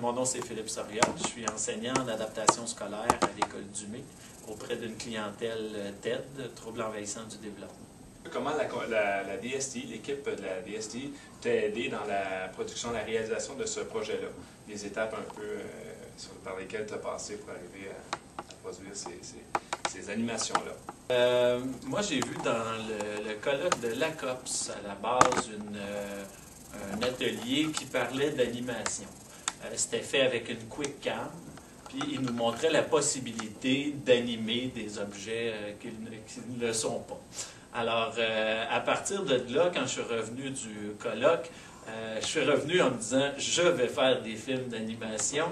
Mon nom, c'est Philippe Soriol. Je suis enseignant en adaptation scolaire à l'École Dumais auprès d'une clientèle TED, troubles envahissants du développement. Comment la DST, l'équipe de la DST, t'a aidé dans la production, la réalisation de ce projet-là? Les étapes un peu par lesquelles tu as passé pour arriver à produire ces animations-là? Moi, j'ai vu dans le colloque de l'ACOPS, à la base, un atelier qui parlait d'animation. C'était fait avec une QuickCam, puis il nous montrait la possibilité d'animer des objets qui ne le sont pas. Alors, à partir de là, quand je suis revenu du colloque, je suis revenu en me disant « je vais faire des films d'animation »,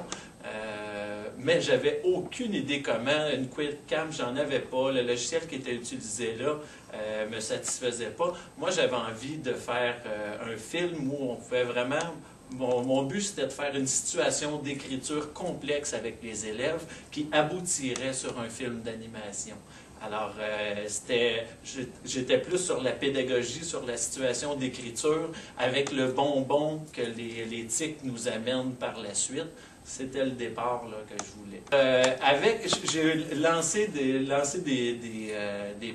mais j'avais aucune idée comment. Une QuickCam, j'en avais pas. Le logiciel qui était utilisé là me satisfaisait pas. Moi, j'avais envie de faire un film où on pouvait vraiment... Mon but, c'était de faire une situation d'écriture complexe avec les élèves qui aboutirait sur un film d'animation. Alors, j'étais plus sur la pédagogie, sur la situation d'écriture, avec le bonbon que les TIC nous amènent par la suite. C'était le départ là, que je voulais. J'ai lancé des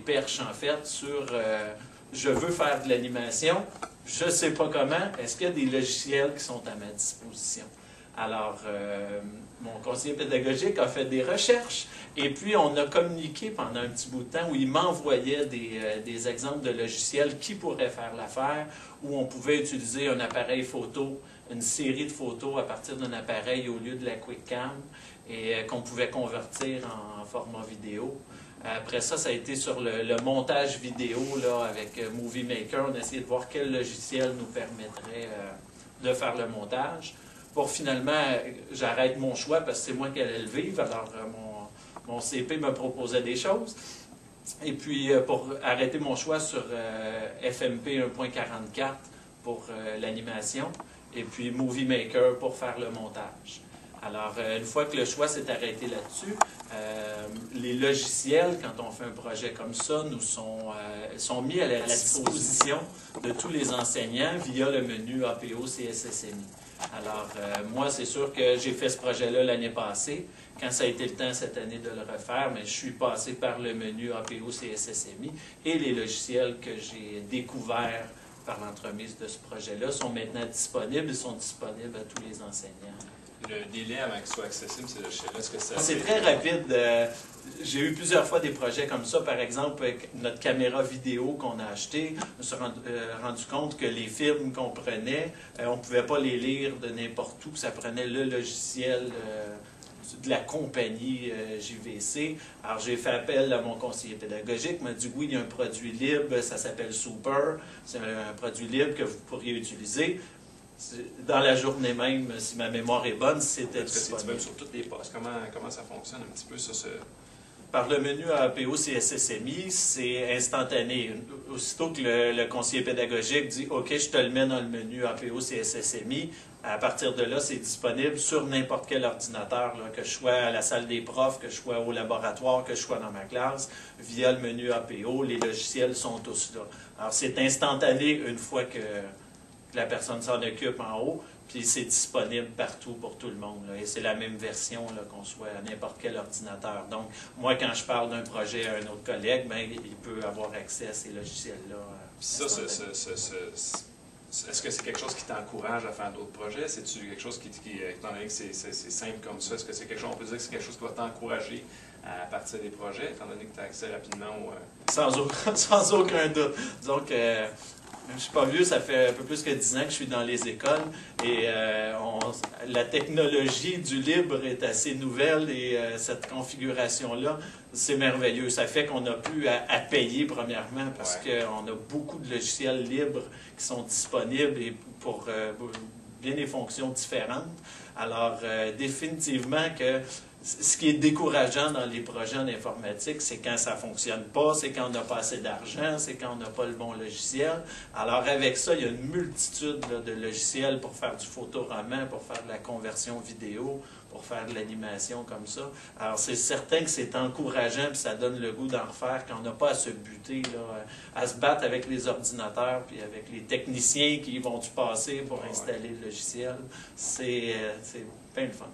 perches, en fait, sur je veux faire de l'animation, je ne sais pas comment, est-ce qu'il y a des logiciels qui sont à ma disposition? Alors, mon conseiller pédagogique a fait des recherches et puis on a communiqué pendant un petit bout de temps où il m'envoyait des exemples de logiciels qui pourraient faire l'affaire, où on pouvait utiliser un appareil photo, une série de photos à partir d'un appareil au lieu de la QuickCam et qu'on pouvait convertir en format vidéo. Après ça, ça a été sur le montage vidéo là, avec Movie Maker. On a essayé de voir quel logiciel nous permettrait de faire le montage. Pour finalement, j'arrête mon choix parce que c'est moi qui allais le vivre. Alors, mon CP me proposait des choses. Et puis, pour arrêter mon choix sur FMP 1.44 pour l'animation. Et puis, Movie Maker pour faire le montage. Alors, une fois que le choix s'est arrêté là-dessus, les logiciels, quand on fait un projet comme ça, nous sont mis à la disposition de tous les enseignants via le menu APO CSSMI. Alors, moi, c'est sûr que j'ai fait ce projet-là l'année passée. Quand ça a été le temps cette année de le refaire, mais je suis passé par le menu APO CSSMI et les logiciels que j'ai découverts par l'entremise de ce projet-là sont maintenant disponibles. Ils sont disponibles à tous les enseignants. Le délai avant qu'il soit accessible, ces logiciels-là, est-ce que c'est très rapide. J'ai eu plusieurs fois des projets comme ça. Par exemple, avec notre caméra vidéo qu'on a achetée, je me suis rendu compte que les films qu'on prenait, on ne pouvait pas les lire de n'importe où. Ça prenait le logiciel de la compagnie JVC. Alors, j'ai fait appel à mon conseiller pédagogique. Il m'a dit, oui, il y a un produit libre, ça s'appelle Super. C'est un produit libre que vous pourriez utiliser. Dans la journée même, si ma mémoire est bonne, c'était disponible. Même sur toutes les postes, comment ça fonctionne un petit peu sur ce... Par le menu APO CSSMI, c'est instantané. Aussitôt que le conseiller pédagogique dit « OK, je te le mets dans le menu APO CSSMI », à partir de là, c'est disponible sur n'importe quel ordinateur, là, que je sois à la salle des profs, que je sois au laboratoire, que je sois dans ma classe, via le menu APO, les logiciels sont tous là. Alors, c'est instantané une fois que la personne s'en occupe en haut, puis c'est disponible partout pour tout le monde. Là, et c'est la même version qu'on soit à n'importe quel ordinateur. Donc, moi, quand je parle d'un projet à un autre collègue, bien, il peut avoir accès à ces logiciels-là. Ça, est-ce que c'est quelque chose qui t'encourage à faire d'autres projets? C'est-tu quelque chose qui étant donné que c'est simple comme ça, est-ce que c'est quelque chose, on peut dire que c'est quelque chose qui va t'encourager à partir des projets, étant donné que tu as accès rapidement au... Sans aucun doute. Donc, je ne suis pas vieux, ça fait un peu plus que 10 ans que je suis dans les écoles et la technologie du libre est assez nouvelle et cette configuration-là, c'est merveilleux. Ça fait qu'on n'a plus à payer premièrement parce qu'on a beaucoup de logiciels libres qui sont disponibles et pour bien des fonctions différentes. Alors, définitivement que ce qui est décourageant dans les projets en informatique, c'est quand ça ne fonctionne pas, c'est quand on n'a pas assez d'argent, c'est quand on n'a pas le bon logiciel. Alors avec ça, il y a une multitude là, de logiciels pour faire du photoroman, pour faire de la conversion vidéo, pour faire de l'animation comme ça. Alors, c'est certain que c'est encourageant, puis ça donne le goût d'en refaire quand on n'a pas à se buter, là, à se battre avec les ordinateurs, puis avec les techniciens qui vont-tu passer pour installer le logiciel. C'est bien le fun.